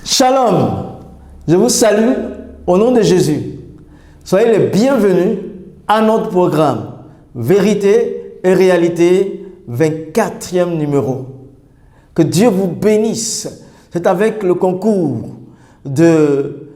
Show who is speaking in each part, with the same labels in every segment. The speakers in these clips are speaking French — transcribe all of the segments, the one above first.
Speaker 1: Shalom, je vous salue au nom de Jésus. Soyez les bienvenus à notre programme Vérité et Réalité, 24e numéro. Que Dieu vous bénisse. C'est avec le concours de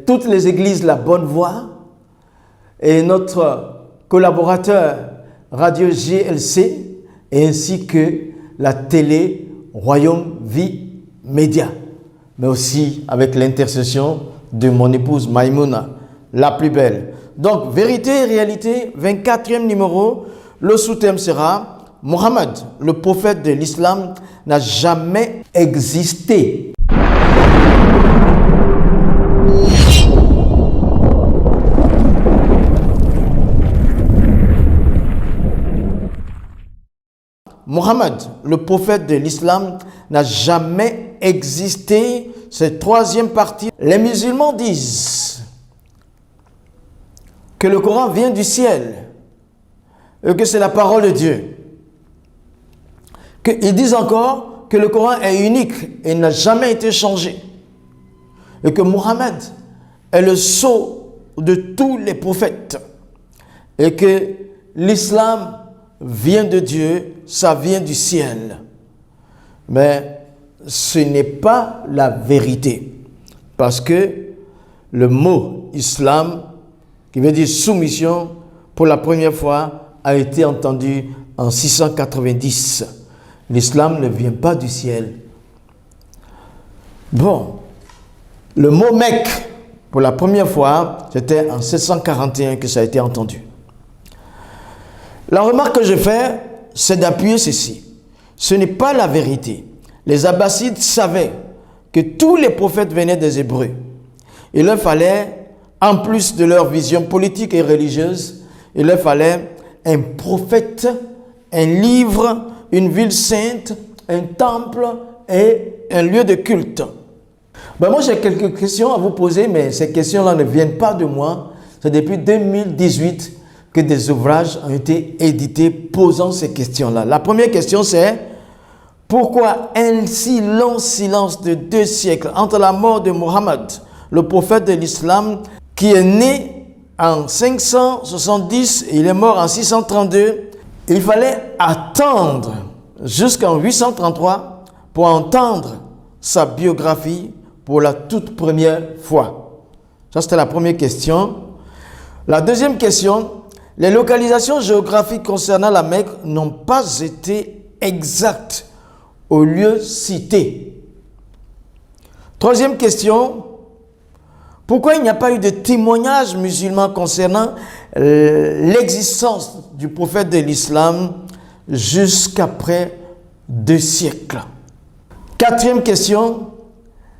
Speaker 1: toutes les églises La Bonne Voie et notre collaborateur Radio GLC ainsi que la télé Royaume Vie Média, mais aussi avec l'intercession de mon épouse Maïmouna, la plus belle. Donc, Vérité et Réalité, 24e numéro, le sous-thème sera « Mohammed, le prophète de l'islam, n'a jamais existé ». Mohammed, le prophète de l'islam, n'a jamais existé. Cette troisième partie, les musulmans disent que le Coran vient du ciel et que c'est la parole de Dieu. Ils disent encore que le Coran est unique et n'a jamais été changé. Et que Mohammed est le sceau de tous les prophètes. Et que l'islam vient de Dieu, ça vient du ciel. Mais ce n'est pas la vérité. Parce que le mot islam, qui veut dire soumission, pour la première fois, a été entendu en 690. L'islam ne vient pas du ciel. Bon, le mot Mecque, pour la première fois, c'était en 741 que ça a été entendu. La remarque que je fais, c'est d'appuyer ceci. Ce n'est pas la vérité. Les Abbassides savaient que tous les prophètes venaient des Hébreux. Il leur fallait, en plus de leur vision politique et religieuse, il leur fallait un prophète, un livre, une ville sainte, un temple et un lieu de culte. Moi, j'ai quelques questions à vous poser, mais ces questions-là ne viennent pas de moi. C'est depuis 2018 que des ouvrages ont été édités posant ces questions-là. La première question, c'est pourquoi un si long silence de 2 siècles entre la mort de Mohammed, le prophète de l'islam, qui est né en 570 et il est mort en 632, il fallait attendre jusqu'en 833 pour entendre sa biographie pour la toute première fois. Ça, c'était la première question. La deuxième question, les localisations géographiques concernant la Mecque n'ont pas été exactes au lieu cité. Troisième question, pourquoi il n'y a pas eu de témoignages musulmans concernant l'existence du prophète de l'islam jusqu'après 2 siècles? Quatrième question,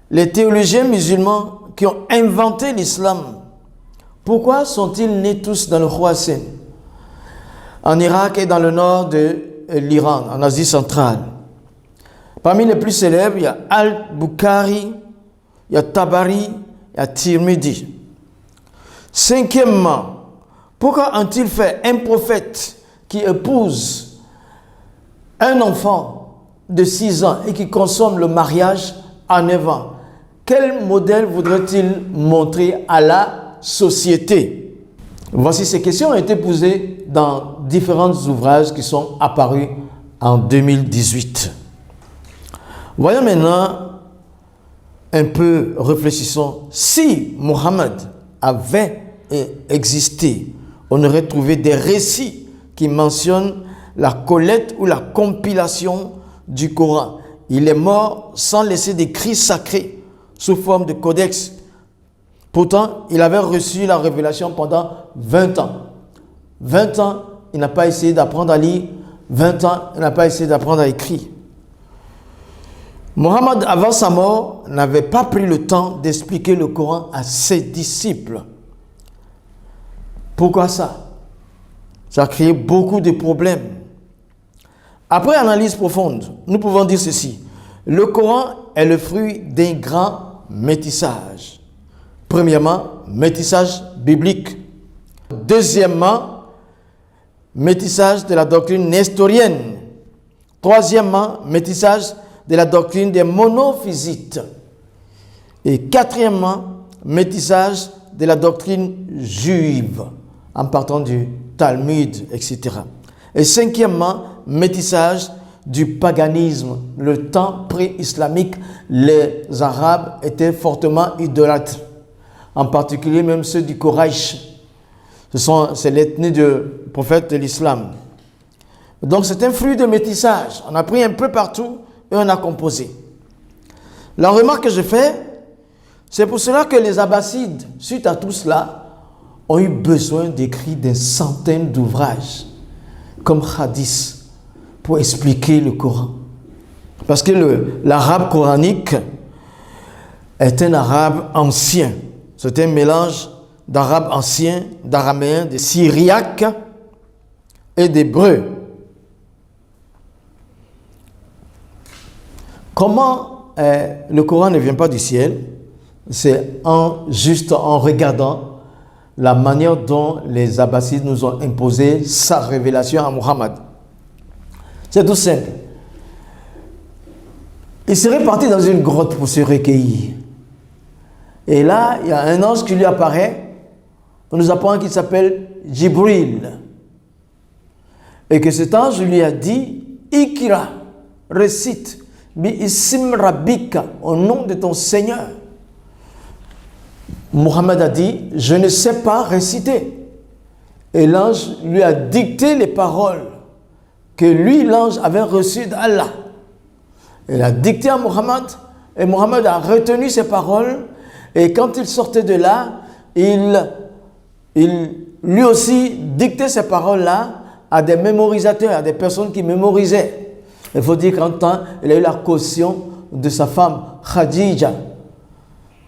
Speaker 1: les théologiens musulmans qui ont inventé l'islam, pourquoi sont-ils nés tous dans le Khorasan, en Irak et dans le nord de l'Iran, en Asie centrale? Parmi les plus célèbres, il y a Al-Bukhari, il y a Tabari, il y a Tirmidhi. Cinquièmement, pourquoi ont-ils fait un prophète qui épouse un enfant de 6 ans et qui consomme le mariage à 9 ans? Quel modèle voudrait-il montrer à la société? Voici ces questions ont été posées dans différents ouvrages qui sont apparus en 2018. Voyons maintenant un peu, réfléchissons. Si Mohammed avait existé, on aurait trouvé des récits qui mentionnent la collecte ou la compilation du Coran. Il est mort sans laisser d'écrits sacrés sous forme de codex. Pourtant, il avait reçu la révélation pendant 20 ans. 20 ans, il n'a pas essayé d'apprendre à lire. 20 ans, il n'a pas essayé d'apprendre à écrire. Mohammed, avant sa mort, n'avait pas pris le temps d'expliquer le Coran à ses disciples. Pourquoi ça? Ça a créé beaucoup de problèmes. Après analyse profonde, nous pouvons dire ceci. Le Coran est le fruit d'un grand métissage. Premièrement, métissage biblique. Deuxièmement, métissage de la doctrine nestorienne. Troisièmement, métissage de la doctrine des monophysites. Et quatrièmement, métissage de la doctrine juive, en partant du Talmud, etc. Et cinquièmement, métissage du paganisme. Le temps pré-islamique, les Arabes étaient fortement idolâtres, en particulier même ceux du Quraysh. C'est l'ethnie du prophète de l'islam. Donc c'est un fruit de métissage. On a pris un peu partout et on a composé. La remarque que je fais, c'est pour cela que les Abbassides, suite à tout cela, ont eu besoin d'écrire des centaines d'ouvrages, comme Hadith, pour expliquer le Coran. Parce que l'arabe coranique est un arabe ancien. C'est un mélange d'arabe ancien, d'araméen, de syriaque et d'hébreu. Comment le Coran ne vient pas du ciel? C'est juste en regardant la manière dont les Abbassides nous ont imposé sa révélation à Muhammad. C'est tout simple. Il serait parti dans une grotte pour se recueillir. Et là, il y a un ange qui lui apparaît. On nous apprend qu'il s'appelle Jibril. Et que cet ange lui a dit, Ikra, récite, bi ism rabbika, au nom de ton Seigneur. Muhammad a dit, je ne sais pas réciter. Et l'ange lui a dicté les paroles que lui, l'ange, avait reçues d'Allah. Il a dicté à Muhammad, et Muhammad a retenu ces paroles, et quand il sortait de là, il lui aussi dictait ces paroles-là à des mémorisateurs, à des personnes qui mémorisaient. Il faut dire qu'en temps, il a eu la caution de sa femme Khadija,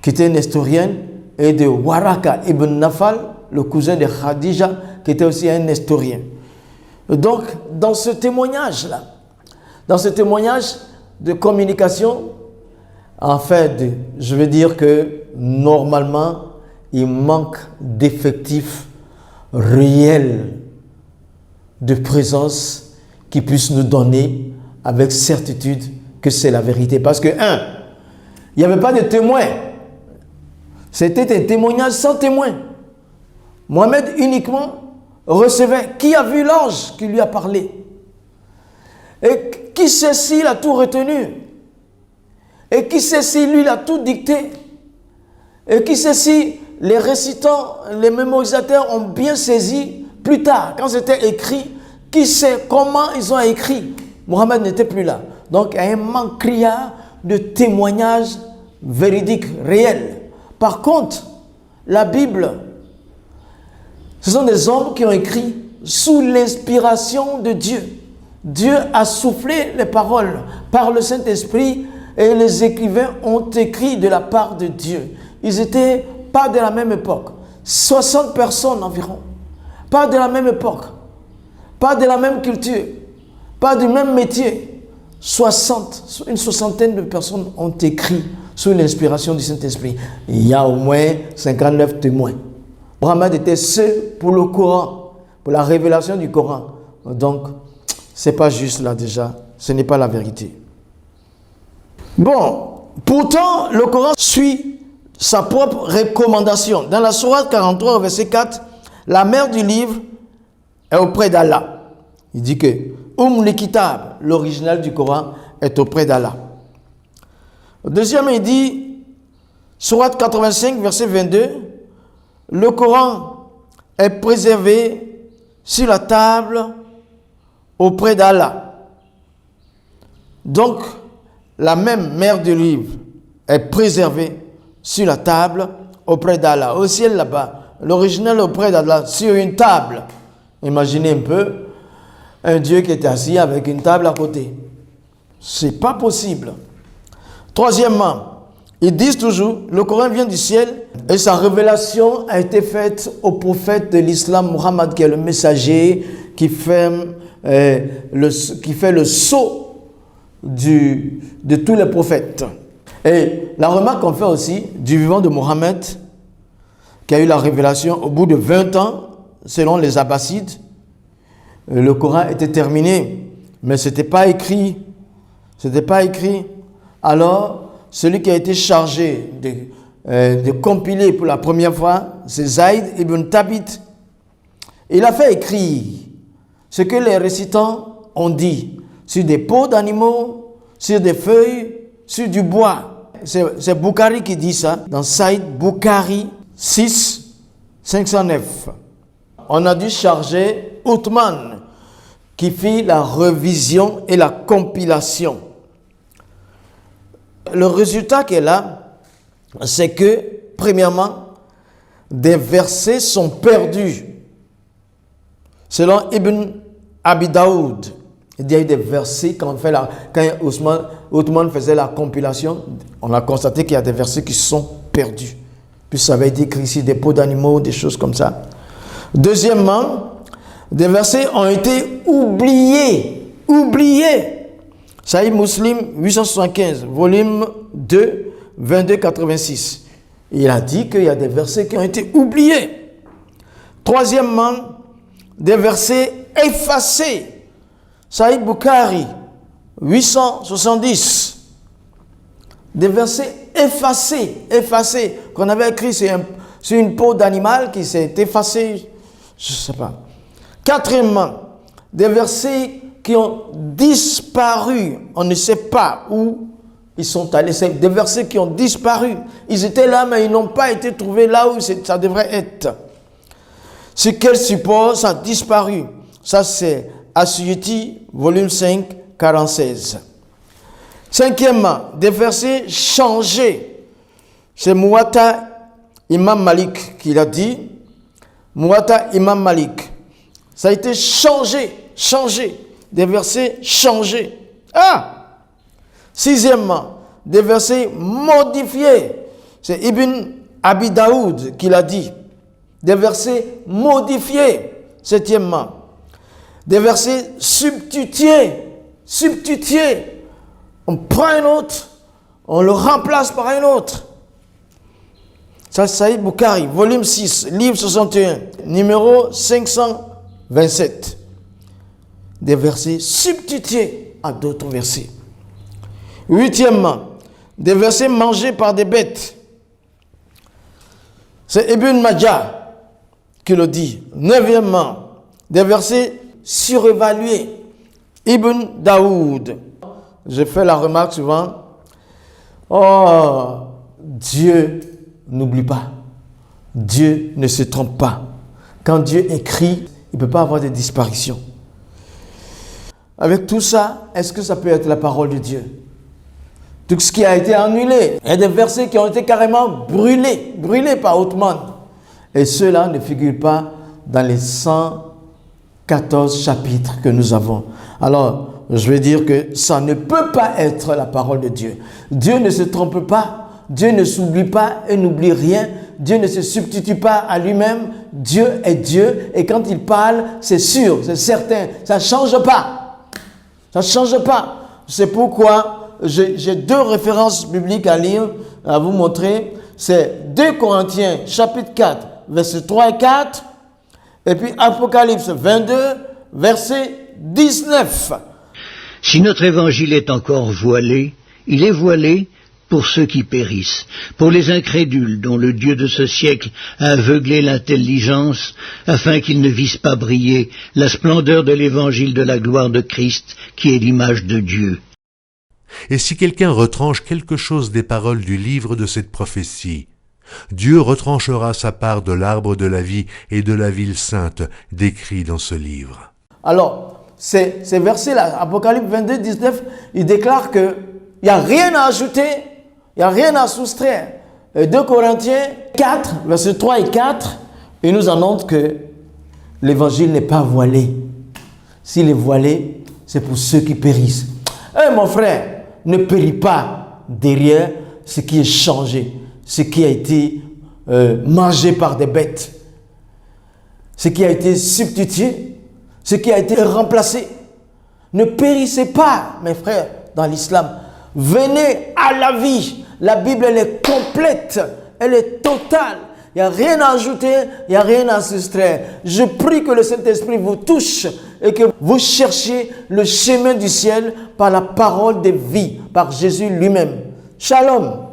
Speaker 1: qui était une historienne, et de Waraka ibn Nafal, le cousin de Khadija, qui était aussi un historien. Donc, dans ce témoignage-là, dans ce témoignage de communication, en fait, je veux dire que normalement, il manque d'effectifs réels de présence qui puissent nous donner avec certitude que c'est la vérité. Parce que, il n'y avait pas de témoins. C'était un témoignage sans témoin. Mohammed uniquement recevait qui a vu l'ange qui lui a parlé. Et qui sait s'il a tout retenu. Et qui sait si lui a tout dicté. Et qui sait si les récitants, les mémorisateurs ont bien saisi plus tard, quand c'était écrit, qui sait comment ils ont écrit. Mohammed n'était plus là. Donc il y a un manque criard de témoignages véridiques, réels. Par contre, la Bible, ce sont des hommes qui ont écrit sous l'inspiration de Dieu. Dieu a soufflé les paroles par le Saint-Esprit et les écrivains ont écrit de la part de Dieu. Ils n'étaient pas de la même époque. 60 personnes environ. Pas de la même époque. Pas de la même culture. Pas du même métier. Une soixantaine de personnes ont écrit sous l'inspiration du Saint-Esprit. Il y a au moins 59 témoins. Mohammed était seul pour le Coran, pour la révélation du Coran. Donc, ce n'est pas juste là déjà. Ce n'est pas la vérité. Bon, pourtant, le Coran suit sa propre recommandation. Dans la sourate 43, verset 4, la mère du livre est auprès d'Allah. Il dit que le Kitab, l'original du Coran, est auprès d'Allah. Deuxième, il dit, sourate 85, verset 22, le Coran est préservé sur la table auprès d'Allah. Donc, la même mère du livre est préservée sur la table auprès d'Allah. Au ciel là-bas, l'original auprès d'Allah, sur une table. Imaginez un peu un Dieu qui est assis avec une table à côté. C'est pas possible. Troisièmement, ils disent toujours, le Coran vient du ciel et sa révélation a été faite au prophète de l'islam, Muhammad, qui est le messager, qui fait le sceau de tous les prophètes. Et la remarque qu'on fait aussi du vivant de Mohammed, qui a eu la révélation au bout de 20 ans, selon les Abbassides, le Coran était terminé, mais ce n'était pas écrit. Alors, celui qui a été chargé de compiler pour la première fois, c'est Zaïd ibn Thabit. Il a fait écrire ce que les récitants ont dit sur des peaux d'animaux, sur des feuilles, sur du bois. C'est Bukhari qui dit ça dans Saïd Bukhari 6, 509. On a dû charger Othman qui fit la révision et la compilation. Le résultat qui est là, c'est que, premièrement, des versets sont perdus. Selon Ibn Abi Daoud, il y a eu des versets quand Othman faisait la compilation, on a constaté qu'il y a des versets qui sont perdus. Puis ça avait été écrit ici des peaux d'animaux, des choses comme ça. Deuxièmement, des versets ont été oubliés. Sahih Muslim 875, volume 2, 2286. Il a dit qu'il y a des versets qui ont été oubliés. Troisièmement, des versets effacés. Sahih Bukhari 870. Des versets effacés, qu'on avait écrit sur une peau d'animal qui s'est effacée, je ne sais pas. Quatrièmement, des versets qui ont disparu, on ne sait pas où ils sont allés, c'est des versets qui ont disparu. Ils étaient là, mais ils n'ont pas été trouvés là où ça devrait être. Sur quel support ça a disparu? Ça, c'est As-Suyuti, volume 5, 46. Cinquièmement, des versets changés. C'est Muwatta Imam Malik qui l'a dit. Muwatta Imam Malik. Ça a été changé. Des versets changés. Sixièmement, des versets modifiés. C'est Ibn Abi Daoud qui l'a dit. Des versets modifiés. Septièmement, des versets substitués. On prend un autre, on le remplace par un autre. Ça, c'est Sahih Bukhari, volume 6, livre 61, numéro 527. Des versets substitués à d'autres versets. Huitièmement, des versets mangés par des bêtes. C'est Ibn Majah qui le dit. Neuvièmement, des versets surévalués. Ibn Daoud. Je fais la remarque souvent, Dieu n'oublie pas. Dieu ne se trompe pas. Quand Dieu écrit, il ne peut pas avoir de disparition. Avec tout ça, est-ce que ça peut être la parole de Dieu? Tout ce qui a été annulé. Il y a des versets qui ont été carrément brûlés par Othman. Et ceux-là ne figurent pas dans les 114 chapitres que nous avons. Alors, je veux dire que ça ne peut pas être la parole de Dieu. Dieu ne se trompe pas. Dieu ne s'oublie pas et n'oublie rien. Dieu ne se substitue pas à lui-même. Dieu est Dieu. Et quand il parle, c'est sûr, c'est certain. Ça ne change pas. Ça ne change pas. C'est pourquoi j'ai deux références bibliques à lire, à vous montrer. C'est 2 Corinthiens, chapitre 4, versets 3 et 4. Et puis Apocalypse 22, verset 19.
Speaker 2: Si notre évangile est encore voilé, il est voilé pour ceux qui périssent, pour les incrédules dont le Dieu de ce siècle a aveuglé l'intelligence, afin qu'ils ne vissent pas briller la splendeur de l'évangile de la gloire de Christ, qui est l'image de Dieu.
Speaker 3: Et si quelqu'un retranche quelque chose des paroles du livre de cette prophétie, Dieu retranchera sa part de l'arbre de la vie et de la ville sainte décrit dans ce livre.
Speaker 1: Alors, ces versets-là, Apocalypse 22, 19, il déclare qu'il n'y a rien à ajouter, il n'y a rien à soustraire. 2 Corinthiens 4, versets 3 et 4, il nous annonce que l'évangile n'est pas voilé. S'il est voilé, c'est pour ceux qui périssent. Mon frère, ne péris pas derrière ce qui est changé, ce qui a été mangé par des bêtes, ce qui a été substitué, ce qui a été remplacé. Ne périssez pas, mes frères, dans l'islam. Venez à la vie. La Bible, elle est complète, elle est totale. Il n'y a rien à ajouter, il n'y a rien à soustraire. Je prie que le Saint-Esprit vous touche et que vous cherchiez le chemin du ciel par la parole de vie, par Jésus lui-même. Shalom.